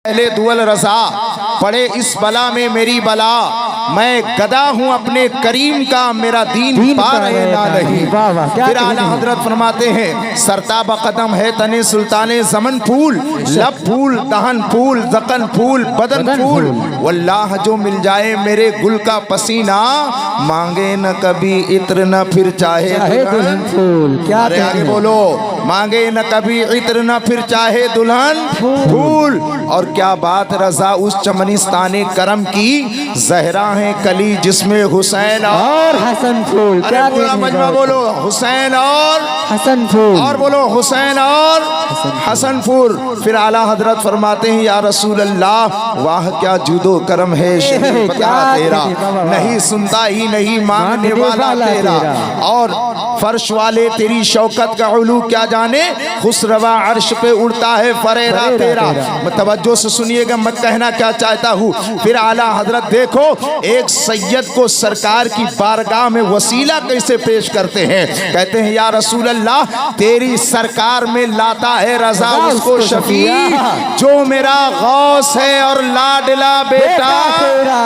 اہل دول رضا پڑے اس بلا میں میری بلا، میں گدا ہوں اپنے کریم کا، میرا دین پا رہے نہ نہیں۔ پھر اعلیٰ حضرت فرماتے ہیں سرتاب قدم ہے تنے سلطان زمن پھول، لب پھول دہن پھول زقن پھول بدن پھول، واللہ جو مل جائے میرے گل کا پسینہ، مانگے نہ کبھی عطر نہ پھر چاہے دلہن پھول۔ ارے آگے بولو، مانگے نہ کبھی عطر نہ پھر چاہے دلہن پھول۔ اور کیا بات رضا اس چمنستان کرم کی، زہرا ہے کلی جس میں حسین اور حسن پھول۔ ارے پورا مجمع بولو، حسین اور حسن پھول، اور بولو حسین اور حسن پھول۔ پھر اعلیٰ حضرت فرماتے ہیں یا رسول اللہ واہ کیا جود و کرم ہے شریف کا تیرا، نہیں سنتا ہی نہیں مانگنے والا تیرا، اور فرش والے تیری شوکت کا علو کیا جانے، خسروا عرش پہ اڑتا ہے فریرا تیرا۔ توجہ سے سنیے گا میں کہنا کیا چاہتا ہوں۔ پھر اعلیٰ حضرت دیکھو ایک سید کو سرکار کی بارگاہ میں وسیلہ کیسے پیش کرتے ہیں، کہتے ہیں یا رسول اللہ تیری سرکار میں لاتا ہے رضا اس کو شفیع، جو میرا غوث ہے اور لاڈلا بیٹا تیرا۔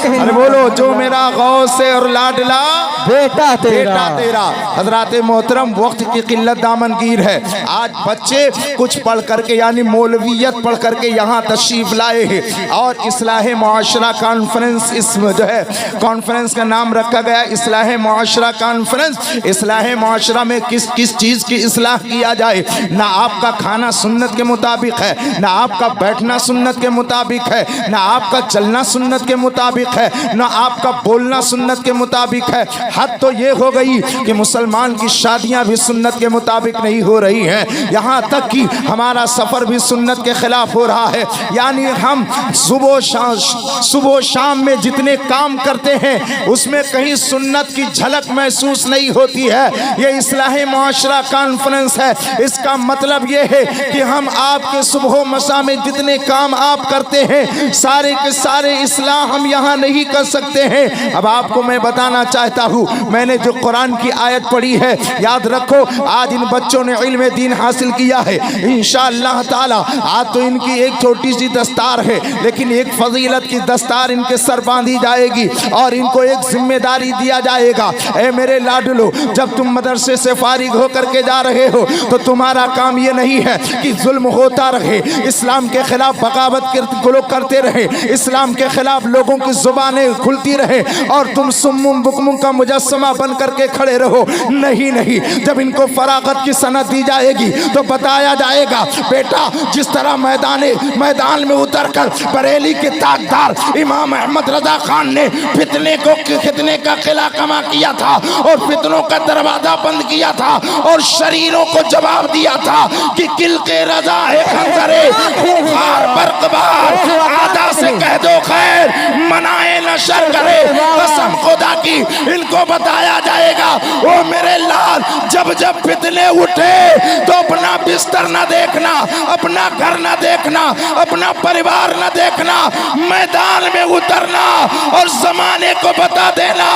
ارے بولو، جو میرا غوث ہے اور لاڈلا بیٹا تیرا۔ حضرات محترم وقت کی قلت دامن گیر ہے، آج بچے کچھ پڑھ کر کے یعنی مولویت پڑھ کر کے یہاں تشریف لائے ہیں، اور اصلاح معاشرہ کانفرنس، اس میں جو ہے کانفرنس کا نام رکھا گیا اصلاح معاشرہ کانفرنس۔ اصلاح معاشرہ میں کس چیز کی اصلاح کیا جائے، نہ آپ کا کھانا سنت کے مطابق ہے، نہ آپ کا بیٹھنا سنت کے مطابق ہے، نہ آپ کا چلنا سنت کے مطابق ہے، نہ آپ کا بولنا سنت کے مطابق ہے۔ حد تو یہ ہو گئی کہ مسلمان کی شادیاں بھی سنت کے مطابق نہیں ہو رہی ہیں، یہاں تک کہ ہمارا سفر بھی سنت کے خلاف ہو رہا ہے، یعنی ہم صبح شام میں جتنے کام کرتے ہیں اس میں کہیں سنت کی جھلک محسوس نہیں ہوتی ہے۔ یہ اصلاح معاشرہ کانفرنس ہے، اس کا مطلب یہ ہے کہ ہم آپ کے صبح و مساء میں جتنے کام آپ کرتے ہیں سارے کے سارے اصلاح ہم یہاں نہیں کر سکتے ہیں۔ اب آپ کو میں بتانا چاہتا ہوں، میں نے جو قرآن کی آیت پڑھی ہے یاد رکھو، آج ان بچوں نے علم دین حاصل کیا ہے انشاءاللہ تعالی، آج تو ان کی ایک چھوٹی سی دستار ہے لیکن ایک فضیلت کی دستار ان کے سر باندھی جائے گی اور ان کو ایک ذمہ داری دیا جائے گا۔ اے میرے لاڈلو، جب تم مدرسے سے فارغ ہو کر کے جا رہے ہو تو تمہارا کام یہ نہیں ہے کہ ظلم ہوتا رہے، اسلام کے خلاف بغاوت کرتے رہے، اسلام کے خلاف لوگوں کی زبانیں کھلتی رہے اور تم سمم بکم کا مجسمہ بن کر کے کھڑے رہو۔ نہیں، جب ان کو فراغت کی سند دی جائے گی تو بتایا جائے گا بیٹا جس طرح میدان میں اتر کر بریلی کے تاجدار امام احمد رضا خان نے فتنے کا قلعہ کما کیا تھا اور فتنوں کا دروازہ بند کیا تھا اور شریروں کو جواب دیا تھا کہ کل کے رضا ہے خنجرے خار برقبار، آدھا سے کہہ دو خیر منائے نہ شر کرے، قسم خدا کی ان کو بتایا جائے گا۔ وہ میرے لال جب فتنے اٹھے تو اپنا بستر نہ دیکھنا، اپنا گھر نہ دیکھنا، اپنا پریوار نہ دیکھنا، میدان میں اترنا اور زمانے کو بتا دینا،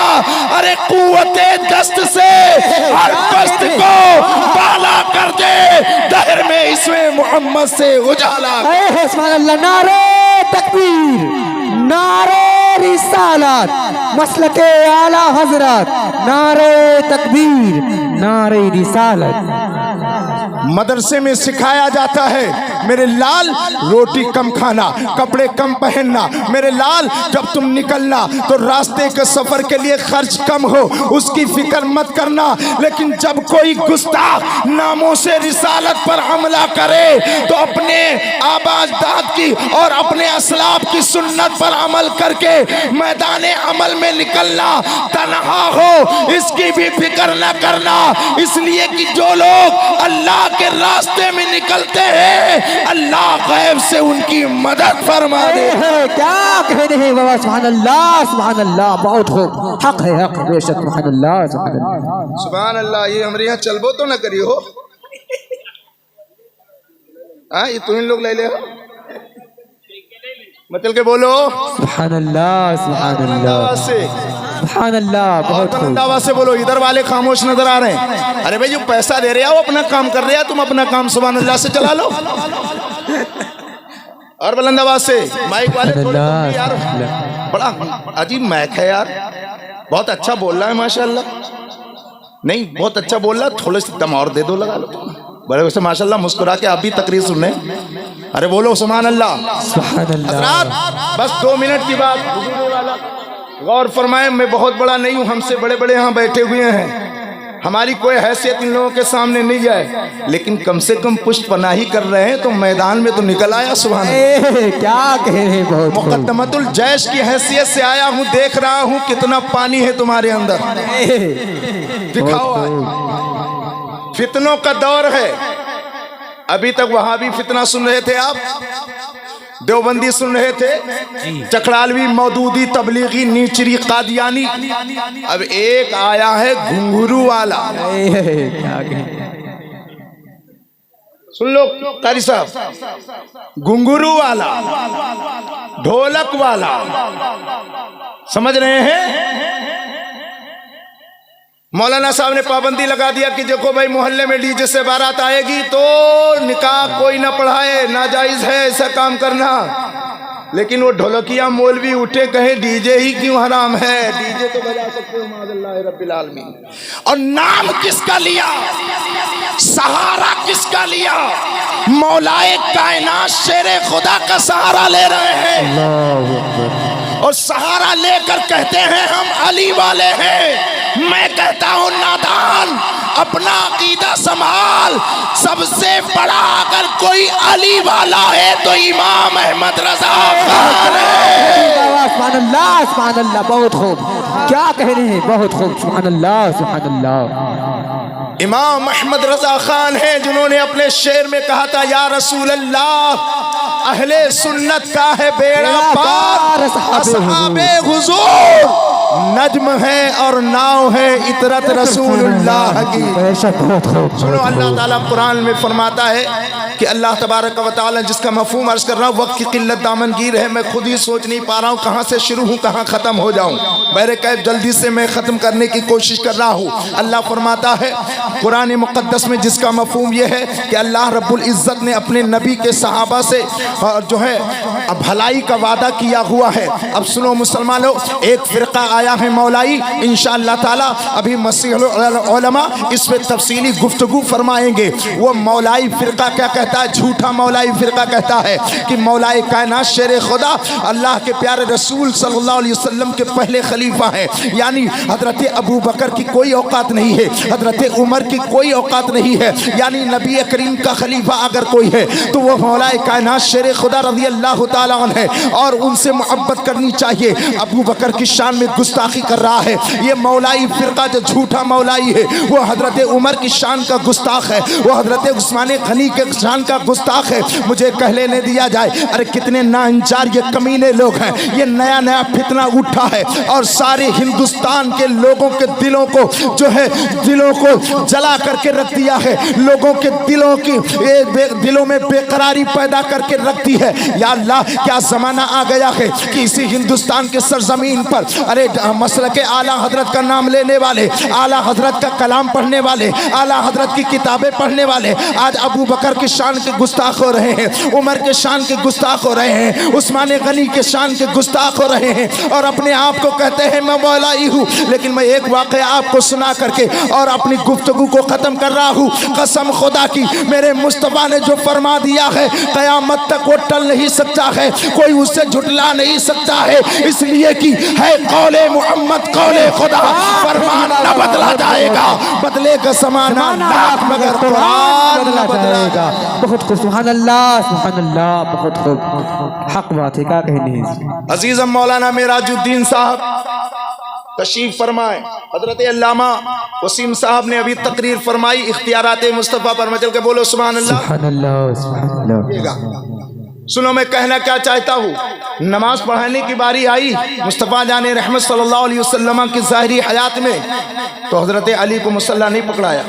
ارے قوت دست سے ہر پست کو بالا کر دے، دہر میں اسم محمد سے اجالا۔ سبحان اللہ، نعرہ تکبیر، نعرہ رسالت، مسلک اعلیٰ حضرت، نعرہ تکبیر، نعرہ رسالت۔ مدرسے میں سکھایا جاتا ہے میرے لال روٹی کم کھانا، کپڑے کم پہننا، میرے لال جب تم نکلنا تو راستے کے سفر کے لیے خرچ کم ہو اس کی فکر مت کرنا، لیکن جب کوئی گستاخ ناموں سے رسالت پر حملہ کرے تو اپنے آبا اجداد کی اور اپنے اسلاف کی سنت پر عمل کر کے میدان عمل میں نکلنا، تنہا ہو اس کی بھی فکر نہ کرنا، اس لیے کہ جو لوگ اللہ کے راستے میں نکلتے ہیں اللہ غیب سے ان کی مدد فرما دے۔ کیا کہتے ہیں بابا، سبحان اللہ، سبحان اللہ، بہت خوب، حق ہے، حق بے شک، سبحان اللہ، سبحان اللہ، سبحان اللہ۔ یہ ہمارے یہاں چلبو تو نہ کری ہو، یہ تو ان لوگ لے لے ہو مطلب کہ بولو سبحان اللہ، سبحان اللہ، سبحان اللہ، بہت خوب، آواز سے بولو۔ ادھر والے خاموش نظر آ رہے ہیں، ارے بھائی جو پیسہ دے رہے ہیں وہ اپنا کام کر رہے ہیں، تم اپنا کام سبحان اللہ سے چلا لو۔ اور بلند آواز سے مائک والے تھوڑے کم بھی یار، بڑا عجیب مائک ہے یار. بہت اچھا بول رہا ہے ماشاءاللہ. نہیں بہت اچھا بول رہا ہے، تھوڑے سے دم اور دے دو، لگا لو. بڑے ویسے ماشاءاللہ مسکرا کے آپ بھی تقریر سننے. ارے بولو سبحان اللہ. سبحان اللہ. حضرات بس 2 منٹ کی بات. غور فرمائیں، میں بہت بڑا نہیں ہوں، ہم سے بڑے بڑے یہاں بیٹھے ہوئے ہیں، ہماری کوئی حیثیت ان لوگوں کے سامنے نہیں ہے، لیکن کم سے کم پشت پناہی کر رہے ہیں تو میدان میں تو نکل آیا. سبحان اللہ. کیا کہہ رہے ہیں، بہت خوب. مقدمت الجیش کی حیثیت سے آیا ہوں، دیکھ رہا ہوں کتنا پانی ہے تمہارے اندر. دکھاؤ آج. فتنوں کا دور ہے. ابھی تک وہاں بھی فتنہ سن رہے تھے آپ، دیوبندی سن رہے تھے، چکڑالوی، مودودی، تبلیغی، نیچری، قادیانی. اب ایک آیا ہے گھنگرو والا. سن لو قاری صاحب، گھنگرو والا، ڈھولک والا. سمجھ رہے ہیں؟ مولانا صاحب نے پابندی لگا دیا کہ دیکھو بھائی محلے میں ڈی جے سے بارات آئے گی تو نکاح کوئی نہ پڑھائے، ناجائز ہے ایسا کام کرنا. لیکن وہ ڈھولکیا مولوی اٹھے کہیں ڈی جے ہی کیوں حرام ہے، ڈی جے تو بجا سکتے ہو معاذ اللہ رب العالمین. اور نام کس کا لیا، سہارا کس کا لیا؟ مولائے کائنات شیر خدا کا سہارا لے رہے ہیں، اور سہارا لے کر کہتے ہیں ہم علی والے ہیں. میں کہتا ہوں نادان، اپنا عقیدہ سنبھال. سب سے بڑا اگر کوئی علی والا ہے تو امام احمد رضا خان ہے. سبحان اللہ، سبحان اللہ. بہت خوب. کیا کہہ رہے ہیں، بہت خوب. سبحان اللہ، سبحان اللہ. امام احمد رضا خان ہیں جنہوں نے اپنے شعر میں کہا تھا یا رسول اللہ اہل سنت کا ہے بیڑا پار، اصحاب حضور نجم ہے اور ناؤ ہے اطرت رسول اللہ کی. سنو اللہ تعالیٰ قرآن میں فرماتا ہے کہ اللہ تبارک و تعالیٰ، جس کا مفہوم عرض کر رہا ہوں، وقت کی قلت دامن گیر ہے، میں خود ہی سوچ نہیں پا رہا ہوں کہاں سے شروع ہوں کہاں ختم ہو جاؤں. بہرکیف جلدی سے میں ختم کرنے کی کوشش کر رہا ہوں. اللہ فرماتا ہے قرآن مقدس میں، جس کا مفہوم یہ ہے کہ اللہ رب العزت نے اپنے نبی کے صحابہ سے جو ہے بھلائی کا وعدہ کیا ہوا ہے. اب سنو مسلمانوں، ایک فرقہ آیا ہے مولائی، انشاءاللہ تعالی ابھی مسیح العلماء اس پہ تفصیلی گفتگو فرمائیں گے. وہ مولائی فرقہ کیا کہتا ہے؟ جھوٹا مولائی فرقہ کہتا ہے کہ مولائی کائنات شیر خدا اللہ کے پیارے رسول صلی اللہ علیہ وسلم کے پہلے خلیفہ ہیں، یعنی حضرت ابو بکر کی کوئی اوقات نہیں ہے، حضرت عمر کی کوئی اوقات نہیں ہے، یعنی نبی کریم کا خلیفہ اگر کوئی ہے تو وہ مولائی کائنات شیر خدا رضی اللہ تعالیٰ عنہ ہے، اور ان سے محبت کرنی چاہیے. ابو بکر کی شان میں گستاخی کر رہا ہے یہ مولائی فرقہ جو جھوٹا مولائی ہے. وہ حضرت عمر کی شان کا گستاخ ہے، وہ حضرت عثمان غنی کے شان کا گستاخ ہے. مجھے کہہ لینے دیا جائے، ارے کتنے ناانچار یہ کمینے لوگ ہیں. یہ نیا نیا فتنہ اٹھا ہے اور سارے ہندوستان کے لوگوں کے دلوں کو جو ہے دلوں کو جلا کر کے رکھ دیا ہے، لوگوں کے دلوں میں بے قراری پیدا کر کے رکھتی ہے. یا اللہ کیا زمانہ آ گیا ہے کہ اسی ہندوستان کے سرزمین پر ارے مسلک اعلیٰ حضرت کا نام لینے والے، اعلیٰ حضرت کا کلام پڑھنے والے، اعلیٰ حضرت کی کتابیں پڑھنے والے آج ابو بکر کے شان کے گستاخ ہو رہے ہیں، عمر کے شان کے گستاخ ہو رہے ہیں، عثمان غنی کے شان کے گستاخ ہو رہے ہیں، اور اپنے آپ کو کہتے ہیں میں مولائی ہوں. لیکن میں ایک واقعہ آپ کو سنا کر کے اور اپنی گفتگو کو ختم کر رہا ہوں. قسم خدا کی میرے مصطفیٰ نے جو فرما دیا ہے قیامت تک وہ ٹل نہیں سکتا ہے، کوئی اسے جھٹلا نہیں سکتا ہے، اس لیے کہ ہے قول محمد قول خدا. فرمان نہ بدلا جائے گا، بدلے کا زمانہ لاکھ مگر قرآن نہ بدلا گا. بہت خوب. سبحان اللہ، سبحان اللہ. بہت خوب. حق بات ہے. کیا کہنے ہیں عزیزم مولانا معراج الدین صاحب تشریف فرمائے. حضرت علامہ وسیم صاحب نے ابھی تقریر فرمائی اختیارات مصطفیٰ پر. مچل کے بولو سبحان اللہ. سبحان اللہ، سبحان اللہ. سنو میں کہنا کیا چاہتا ہوں. نماز پڑھانے کی باری آئی مصطفیٰ جان رحمت صلی اللہ علیہ وسلم کی ظاہری حیات میں تو حضرت علی کو مصلی نہیں پکڑایا.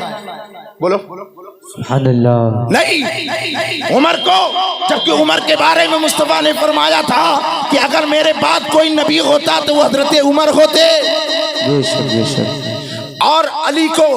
بولو سبحان اللہ. نہیں، عمر کو، جبکہ عمر کے بارے میں مصطفیٰ نے فرمایا تھا کہ اگر میرے بعد کوئی نبی ہوتا تو وہ حضرت عمر ہوتے. بے شک، بے شک. اور علی کو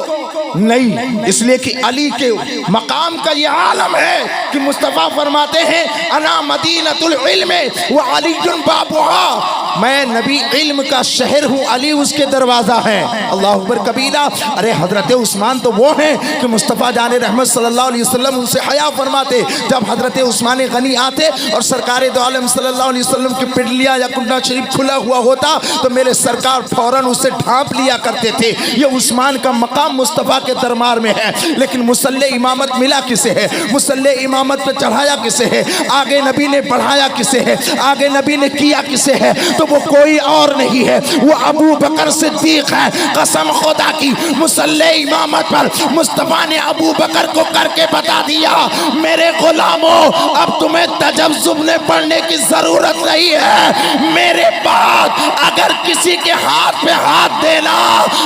نہیں، اس لیے کہ علی کے مقام کا یہ عالم ہے کہ مصطفیٰ فرماتے ہیں انا مدینۃ العلم وعلی بابها، میں نبی علم کا شہر ہوں، علی اس کے دروازہ ہیں۔ اللہ اکبر کبیرہ۔ ارے حضرت عثمان تو وہ ہیں کہ مصطفیٰ جان رحمت صلی اللہ علیہ وسلم ان سے حیا فرماتے۔ جب حضرت عثمان غنی آتے اور سرکار دو عالم صلی اللہ علیہ وسلم کی پڈلیاں یا کنڈا شریف کھلا ہوا ہوتا تو میرے سرکار فوراً اسے ڈھانپ لیا کرتے تھے۔ یہ عثمان کا مقام مصطفیٰ کے دربار میں ہے، لیکن مصلی امامت ملا کسے ہے؟ مصلی امامت پہ چڑھایا کسے ہے؟ آگے نبی نے بڑھایا کسے ہے؟ آگے نبی نے کیا کسے ہے؟ تو وہ کوئی اور نہیں ہے، وہ ابو بکر صدیق ہے۔ قسم خدا کی مصلی امامت پر مصطفیٰ نے ابو بکر کو کر کے بتا دیا میرے غلاموں اب تمہیں تجزب نے پڑھنے کی ضرورت نہیں ہے، میرے بعد اگر کسی کے ہاتھ پہ ہاتھ دینا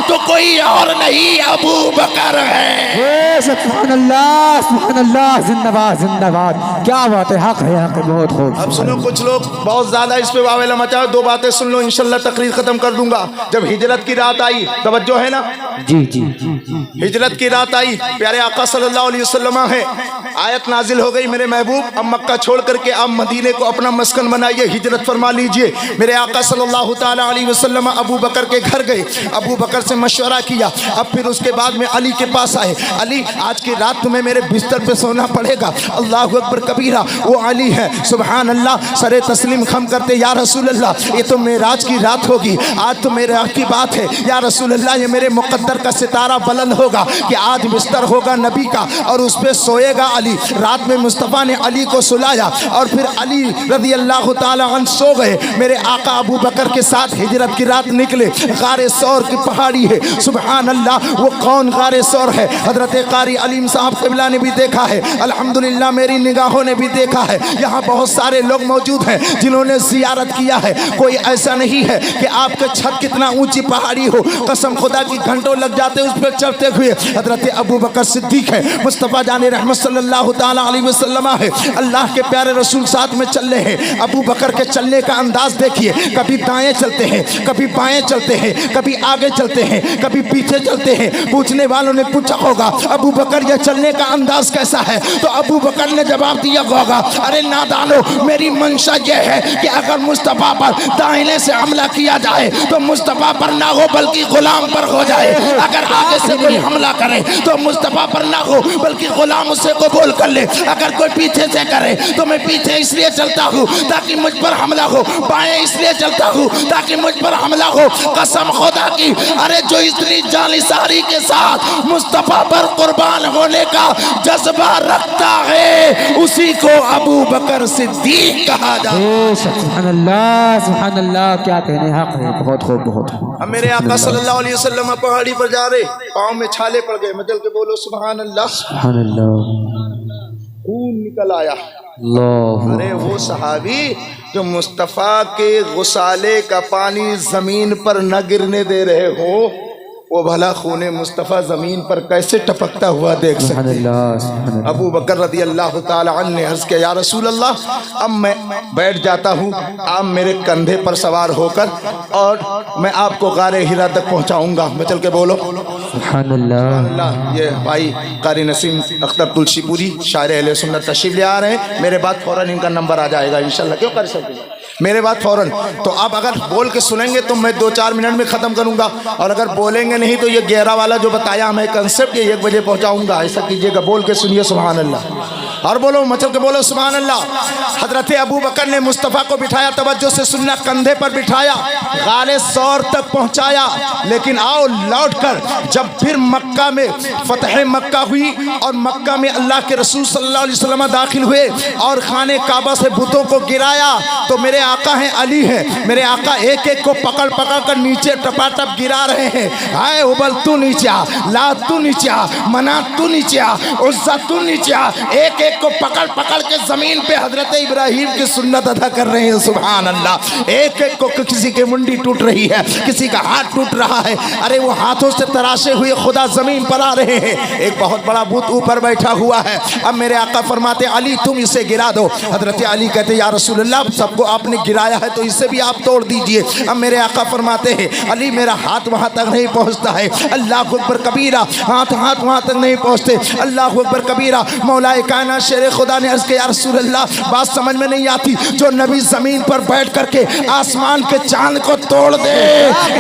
تو کوئی اور نہیں، ابو بکر ہے۔ سبحان اللہ، زندہ باد زندہ باد، کیا بات ہے، حق ہے، حق ہے، بہت خوب۔ اب سنو، کچھ لوگ بہت زیادہ اس پہ واویلا مچاؤ، دو باتیں سن لو انشاءاللہ تقریر ختم کر دوں گا۔ جب ہجرت کی رات آئی، توجہ ہے نا، جی جی جی، ہجرت کی رات آئی، پیارے آقا صلی اللہ علیہ وسلم ہے، آیت نازل ہو گئی میرے محبوب اب مکہ چھوڑ کر کے آپ مدینے کو اپنا مسکن بنائیے، ہجرت فرما لیجئے۔ میرے آقا صلی اللہ تعالی علیہ وسلم ابو بکر کے گھر گئے، ابو بکر سے مشورہ کیا، اب پھر اس کے بعد میں علی کے پاس آئے، علی آج کی رات تمہیں میرے بستر پہ سونا پڑے گا۔ اللہ اکبر کبیرہ، وہ علی ہے، سبحان اللہ، سر تسلیم خم کرتے، یا رسول اللہ یہ تو معراج کی رات ہوگی، آج تو معراج کی بات ہے، یا رسول اللہ یہ میرے مقدر کا ستارہ بلند ہوگا کہ آج بستر ہوگا نبی کا اور اس پہ سوئے گا علی۔ رات میں مصطفیٰ نے علی کو سلایا اور پھر علی رضی اللہ تعالی عنہ سو گئے۔ میرے آقا ابو بکر کے ساتھ ہجرت کی رات نکلے، غار سور کی پہاڑی ہے، سبحان اللہ، وہ کون غار سور ہے؟ حضرت قاری علیم صاحب قبلہ نے بھی دیکھا ہے، الحمدللہ میری نگاہوں نے بھی دیکھا ہے، یہاں بہت سارے لوگ موجود ہیں جنہوں نے زیارت کیا ہے، کوئی ایسا نہیں ہے کہ آپ کے چھت کتنا اونچی پہاڑی ہو، قسم خدا کی گھنٹوں لگ جاتے اس پہ چڑھتے ہوئے۔ حضرت ابو بکر صدیق ہے، مصطفیٰ جان رحمت صلی اللہ تعالی علیہ وسلم ہے، اللہ کے پیارے رسول ساتھ میں چل رہے ہیں۔ ابو بکر کے چلنے کا انداز دیکھیے، کبھی دائیں چلتے ہیں، کبھی بائیں چلتے ہیں، کبھی آگے چلتے ہیں، کبھی پیچھے چلتے ہیں۔ پوچھنے والوں نے پوچھا ہوگا ابو بکر یہ چلنے کا انداز کیسا ہے؟ تو ابو بکر نے جواب دیا ہوگا ارے نادانو، میری منشا یہ ہے کہ اگر مصطفیٰ پر دائنے سے حملہ کیا جائے تو مصطفیٰ پر نہ ہو بلکہ غلام پر ہو جائے، اگر آگے سے کوئی حملہ کرے تو مصطفیٰ پر نہ ہو بلکہ غلام اسے قبول کر لے، اگر کوئی پیچھے سے کرے تو میں پیچھے اس لیے چلتا ہوں تاکہ مجھ پر حملہ ہو، بائیں اس لیے چلتا ہوں تاکہ مجھ پر حملہ ہو۔ قسم خدا کی، ارے جو اتنی جانثاری کے ساتھ مصطفیٰ پر قربان ہونے کا جذبہ رکھتا ہے اسی کو ابو بکر صدیق کہا جاتا ہے۔ سبحان اللہ، کیا کہنے، حق ہے، بہت خوب، بہت خوب۔ اب میرے آقا صلی اللہ علیہ وسلم پہاڑی پر جا رہے، پاؤں میں چھالے پڑ گئے، مجل کے بولو سبحان اللہ، سبحان اللہ، خون نکل آیا۔ اللہ، ارے وہ صحابی جو مصطفیٰ کے غسالے کا پانی زمین پر نہ گرنے دے رہے ہو، وہ بھلا خون مصطفیٰ زمین پر کیسے ٹپکتا ہوا دیکھ سبحان سکتے؟ اللہ، سبحان اللہ۔ ابو بکر رضی اللہ تعالی عنہ نے عرض کیا یا رسول اللہ اب میں بیٹھ جاتا ہوں، آپ میرے کندھے پر سوار ہو کر اور میں آپ کو غار ہرا تک پہنچاؤں گا۔ میں چل کے بولو سبحان اللہ۔ اللہ۔ یہ بھائی قاری نسیم اختر تلسی پوری شاعر اہل سنت تشریف لے آ رہے ہیں، میرے بعد فوراً ان کا نمبر آ جائے گا انشاءاللہ، کیوں کر سکتے ہیں میرے بعد فوراً۔ تو آپ اگر بول کے سنیں گے تو میں 2-4 منٹ میں ختم کروں گا، اور اگر بولیں گے نہیں تو یہ 11 والا جو بتایا میں کنسپٹ یہ 1 بجے پہنچاؤں گا، ایسا کیجئے گا، بول کے سنیے سبحان اللہ، اور بولو مچل کے بولو سبحان اللہ۔ حضرت ابو بکر نے مصطفیٰ کو بٹھایا، توجہ سے سننا، کندھے پر بٹھایا، غار سور تک پہنچایا، لیکن آؤ لوٹ کر جب پھر مکہ میں فتح مکہ ہوئی اور مکہ میں اللہ کے رسول صلی اللہ علیہ وسلم داخل ہوئے اور خانہ کعبہ سے بتوں کو گرایا، تو میرے آقا ہیں علی ہیں، میرے آقا ایک ایک کو پکڑ پکڑ کر نیچے ٹپاٹپ گرا رہے ہیں۔ ہائے ابل تو نیچے آ، لات تو نیچے آ، منات تو نیچے آ، عزت تو نیچے آ، ایک ایک ایک کو پکڑ پکڑ کے زمین پہ حضرت ابراہیم کی سنت ادا کر رہے ہیں، سبحان اللہ۔ ایک ایک کو کسی کی منڈی ٹوٹ رہی ہے، کسی کا ہاتھ ٹوٹ رہا ہے، ارے وہ ہاتھوں سے تراشے ہوئے خدا زمین پر آ رہے ہیں۔ ایک بہت بڑا بت اوپر بیٹھا ہوا ہے۔ اب میرے آقا فرماتے علی تم اسے گرا دو۔ حضرت علی کہتے یا رسول اللہ سب کو آپ نے گرایا ہے تو اسے بھی آپ توڑ دیجئے۔ اب میرے آقا فرماتے ہیں علی میرا ہاتھ وہاں تک نہیں پہنچتا ہے، اللہ اکبر کبیرہ، ہاتھ وہاں تک نہیں پہنچتے، اللہ اکبر کبیرہ۔ مولا کائنات شیر خدا نے عرض کیا یا رسول اللہ بات سمجھ میں نہیں آتی، جو نبی زمین پر بیٹھ کر کے آسمان کے چاند کو توڑ دے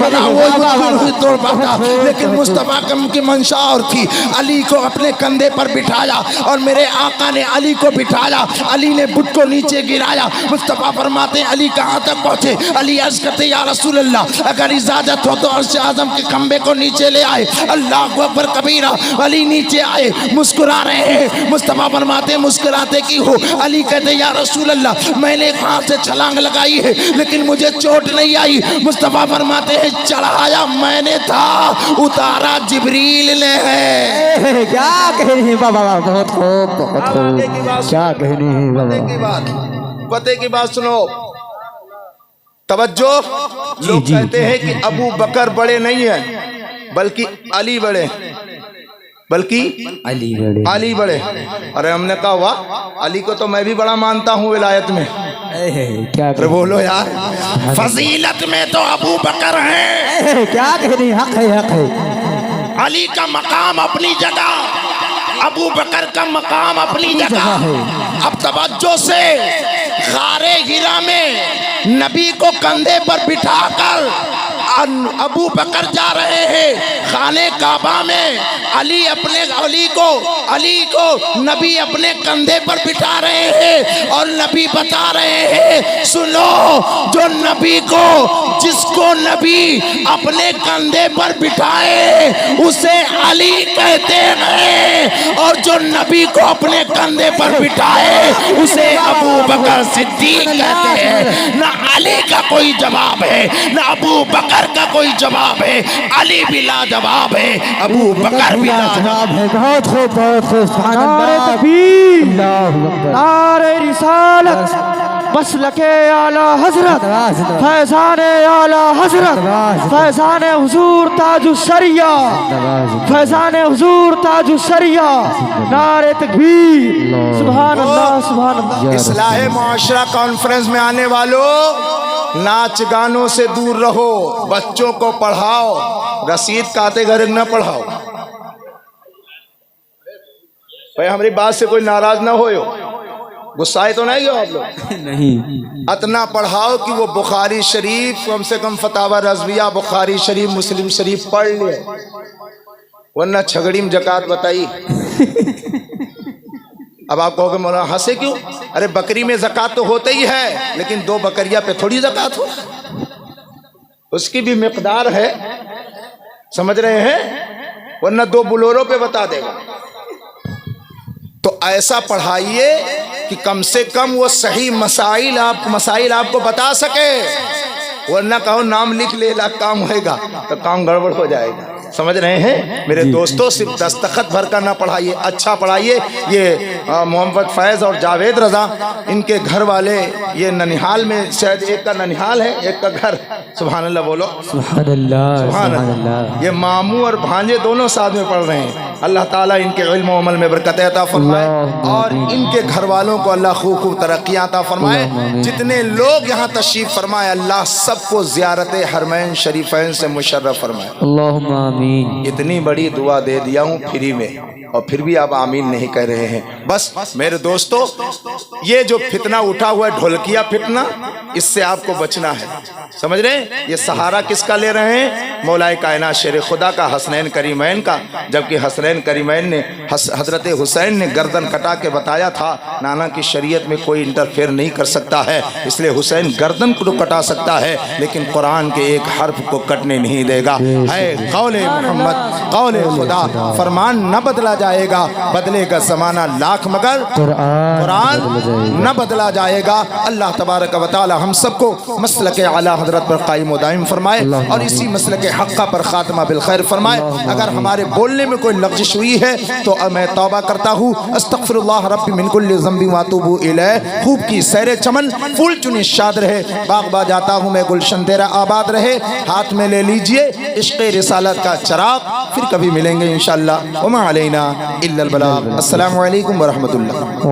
وہ نہیں توڑ پاتا، لیکن مصطفیٰ کی منشا اور تھی۔ علی کو اپنے کندھے پر بٹھایا اور میرے آقا نے علی کو بٹھایا، علی نے بت کو نیچے گرایا۔ مصطفیٰ فرماتے ہیں علی کہاں تک پہنچے؟ علی عرض کرتے یا رسول اللہ اگر اجازت ہو تو عرش اعظم کے کھمبے کو نیچے لے آئے۔ اللہ اکبر کبیرہ، علی نیچے آئے، مسکرا رہے ہیں۔ مصطفیٰ فرماتے ہیں مسکراتے کی ہو؟ علی کہتے یا رسول اللہ میں نے وہاں سے چھلانگ لگائی ہے لیکن مجھے چوٹ نہیں آئی۔ مصطفیٰ فرماتے ہیں چڑھایا میں نے تھا، اتارا جبریل نے ہے۔ کیا کہنے ہیں بابا، بہت خوب بہت خوب، کیا کہنے ہیں بابا۔ پتے کی بات سنو، توجہ۔ لوگ کہتے ہیں کہ ابو بکر بڑے نہیں ہیں بلکہ علی بڑے، بلکہ علی بڑے۔ ارے ہم نے کہا واہ، علی کو تو میں بھی بڑا مانتا ہوں ولایت میں۔ ارے بولو یار، فضیلت میں تو ابو بکر ہیں۔ کیا کہنے، حق ہے حق ہے۔ علی کا مقام اپنی جگہ، ابو بکر کا مقام اپنی جگہ۔ اب توجہ سے، غار ہرا میں نبی کو کندھے پر بٹھا کر ابو بکر جا رہے ہیں خانے کعبہ میں، علی کو نبی اپنے کندھے پر بٹھا رہے ہیں اور نبی بتا رہے ہیں سنو، جو نبی کو جس کو نبی اپنے کندھے پر بٹھائے اسے علی کہتے ہیں، اور جو نبی کو اپنے کندھے پر بٹھائے اسے ابو بکر صدیق کہتے ہیں۔ نہ علی کا کوئی جواب ہے نہ ابو بکر کا کوئی جواب ہے، علی بھی لا جواب ہے، ابو بکر بھی لا جواب ہے۔ بہت خوب بہت خوب، سبحان اللہ، تکبیر، اللہ اکبر، نعرہ رسالت، مسلک اعلی حضرت، فیضان اعلی حضرت، فیضان حضور تاج الشریعہ، فیضان حضور تاج الشریعہ، نعرہ تکبیر، سبحان اللہ سبحان اللہ۔ اصلاح معاشرہ کانفرنس میں آنے والوں، ناچ گانوں سے دور رہو، بچوں کو پڑھاؤ، رسید کاتے گھر نہ پڑھاؤ۔ بھائی ہماری بات سے کوئی ناراض نہ ہوئے، غصائے تو نہیں ہو آپ لوگ؟ نہیں، اتنا پڑھاؤ کہ وہ بخاری شریف کم سے کم فتاوی رضویہ، بخاری شریف، مسلم شریف پڑھ لے، ورنہ چھگڑی میں زکوٰۃ بتائی۔ اب آپ کہو کہ مولانا ہنسے کیوں؟ ارے بکری میں زکوٰۃ تو ہوتا ہی ہے، لیکن 2 بکریاں پہ تھوڑی زکوٰۃ ہو، اس کی بھی مقدار ہے، سمجھ رہے ہیں؟ ورنہ 2 بلوروں پہ بتا دے گا۔ تو ایسا پڑھائیے کہ کم سے کم وہ صحیح مسائل آپ کو بتا سکے، ورنہ کہو نام لکھ لے لا کام ہوئے گا تو کام گڑبڑ ہو جائے گا۔ سمجھ رہے ہیں میرے دوستو؟ صرف دستخط بھر کر نہ پڑھائیے، اچھا پڑھائیے۔ یہ محمد فیض اور جاوید رضا، ان کے گھر والے یہ ننیحال میں، شاید ایک کا ننیحال ہے ایک کا گھر، سبحان اللہ بولو، سبحان اللہ سبحان اللہ۔ یہ ماموں اور بھانجے دونوں ساتھ میں پڑھ رہے ہیں۔ اللہ تعالیٰ ان کے علم و عمل میں برکت عطا فرمائے اور ان کے گھر والوں کو اللہ خوب خوب ترقیاں عطا فرمائے۔ جتنے لوگ یہاں تشریف فرمائے اللہ سب کو زیارت حرمین شریفین سے مشرف فرمائے۔ اللہم آمین۔ اتنی بڑی دعا دے دیا ہوں فری میں، اور پھر بھی آپ آمین نہیں کہہ رہے ہیں۔ بس میرے دوستو، یہ جو فتنہ اٹھا ہوا ہے ڈھولکیا فتنہ، اس سے آپ کو بچنا ہے، سمجھ رہے ہیں؟ یہ سہارا کس کا لے رہے ہیں؟ مولا کائنات شیر خدا کا، حسنین کریمین کا، جبکہ حسنین کریمین نے حضرت حسین نے گردن کٹا کے بتایا تھا نانا کی شریعت میں کوئی انٹرفیئر نہیں کر سکتا ہے، اس لیے حسین گردن کو کٹا سکتا ہے لیکن قرآن کے ایک حرف کو کٹنے نہیں دے گا۔ ہے قول محمد، قول خدا، فرمان نہ بدلا جائے گا, بدلے گا زمانہ لاکھ مگر قرآن نہ بدلا جائے گا. اللہ تبارک و تعالی ہم سب کو مسلک اعلیٰ حضرت پر قائم و دائم فرمائے اور اسی مسلک حقہ پر خاتمہ بالخیر فرمائے. اگر ہمارے بولنے میں کوئی لغزش ہوئی ہے تو میں توبہ کرتا ہوں. استغفر اللہ ربی من کل ذنب واتوب الیہ. خوب کی سیر چمن, پھول چنی شاد رہے, باغ با جاتا ہوں میں, گلشن تیرا آباد رہے. ہاتھ میں لے لیجئے عشق رسالت کا چراغ, پھر کبھی ملیں گے انشاءاللہ. وما علینا الا البلاغ. السلام علیکم ورحمۃ اللہ.